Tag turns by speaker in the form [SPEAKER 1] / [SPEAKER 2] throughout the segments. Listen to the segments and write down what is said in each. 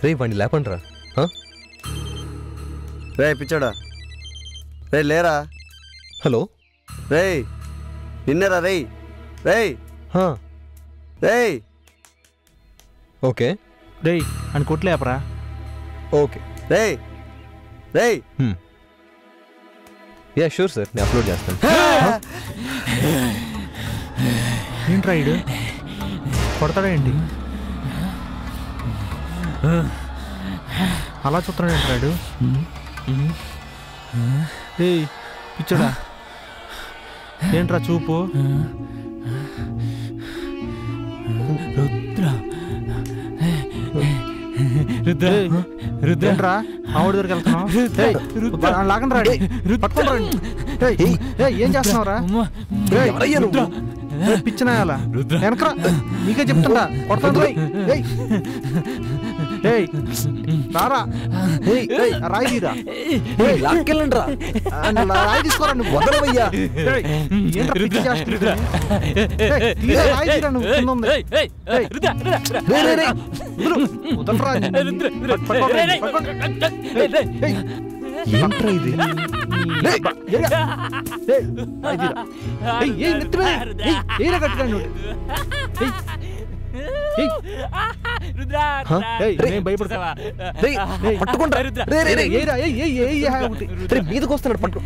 [SPEAKER 1] రే వాడిని లేపండి రా.
[SPEAKER 2] రే పిచ్చోడా, రే లేరా.
[SPEAKER 1] హలో
[SPEAKER 2] రే నిన్నేరా. రే రే రే.
[SPEAKER 1] ఓకే
[SPEAKER 3] రే అని కొట్లేపరా.
[SPEAKER 1] ఓకే
[SPEAKER 2] రే రే.
[SPEAKER 1] యా షూర్ సార్, నేను అప్లోడ్ చేస్తాను.
[SPEAKER 3] ఏంట్రా ఇడు కొడతాడా ఏంటి? అలా చూస్తున్నాడు ఏంట్రా ఇడు? ఏయ్ పిచ్చోడా, ఏంట్రా చూపు? రుద్రేంట్రా ఆవిడ దగ్గరికి వెళ్తున్నావు? లాగండి రా, పట్టుకుంటా. ఏం చేస్తున్నావురా? పిచ్చినాయాల వెనకరా, నీకే చెప్తుందా కొడతాను. రారా, రాయి తీరా, రాయి తీసుకోరా. నువ్వు వదలవయ్యా. రాయి తీరా నువ్వు.
[SPEAKER 1] మీదకి వస్తున్నాడు, పట్టు.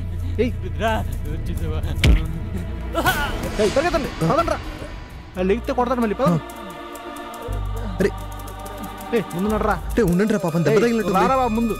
[SPEAKER 3] లెగితే కొడతాడు మళ్ళీ. ముందు నడరా.
[SPEAKER 1] ఉండండి రా పాపం, దెబ్బ తగిలినట్టు.
[SPEAKER 3] రారా ముందు.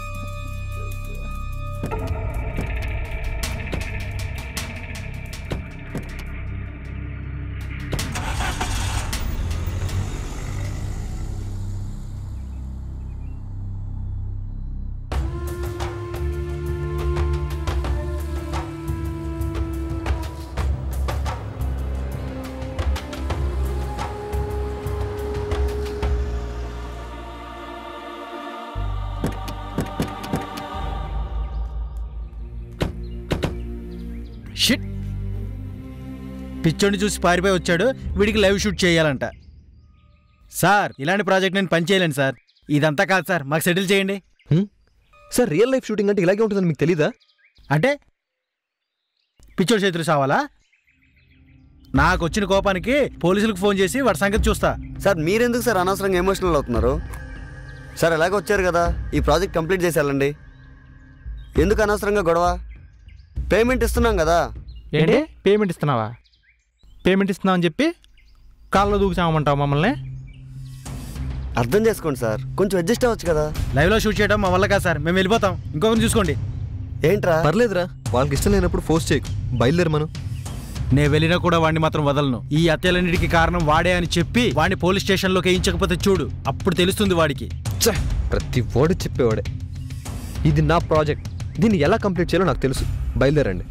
[SPEAKER 4] షిట్, పిచ్చోడిని చూసి పారిపోయి వచ్చాడు. వీడికి లైవ్ షూట్ చేయాలంట. సార్ ఇలాంటి ప్రాజెక్ట్ నేను పని చేయలేను సార్. ఇదంతా కాదు సార్, మాకు సెటిల్ చేయండి.
[SPEAKER 1] సార్ రియల్ లైఫ్ షూటింగ్ అంటే ఇలాగే ఉంటుందని మీకు తెలీదా?
[SPEAKER 4] అంటే పిచ్చోడి చేతులు సావాలా? నాకు వచ్చిన కోపానికి పోలీసులకు ఫోన్ చేసి వాడి సంగతి చూస్తా.
[SPEAKER 2] సార్ మీరెందుకు సార్ అనవసరంగా ఎమోషనల్ అవుతున్నారు? సార్ ఎలాగో వచ్చారు కదా, ఈ ప్రాజెక్ట్ కంప్లీట్ చేసేయాలండి. ఎందుకు అనవసరంగా గొడవ? పేమెంట్ ఇస్తున్నాం కదా.
[SPEAKER 3] ఏంటి పేమెంట్ ఇస్తున్నావా? పేమెంట్ ఇస్తున్నావు అని చెప్పి కాల్లో దూకుచామంటావు మమ్మల్ని?
[SPEAKER 2] అర్థం చేసుకోండి సార్, కొంచెం అడ్జస్ట్ అవ్వచ్చు కదా.
[SPEAKER 4] లైవ్లో షూట్ చేయడం మా వల్ల కాదు సార్, మేము వెళ్ళిపోతాం. ఇంకొకరిని చూసుకోండి.
[SPEAKER 2] ఏంట్రా?
[SPEAKER 1] పర్లేదురా, వాళ్ళకి ఇష్టం లేనప్పుడు ఫోర్స్ చేయకు, బయలుదేరు మనం.
[SPEAKER 4] నేను వెళ్ళినా కూడా వాడిని మాత్రం వదలను. ఈ హత్యలన్నిటికీ కారణం వాడే అని చెప్పి వాడిని పోలీస్ స్టేషన్లోకి వేయించకపోతే చూడు, అప్పుడు తెలుస్తుంది వాడికి.
[SPEAKER 1] ప్రతి వాడు చెప్పేవాడే. ఇది నా ప్రాజెక్ట్, దీన్ని ఎలా కంప్లీట్ చేయాలో నాకు తెలుసు. బయలుదేరండి.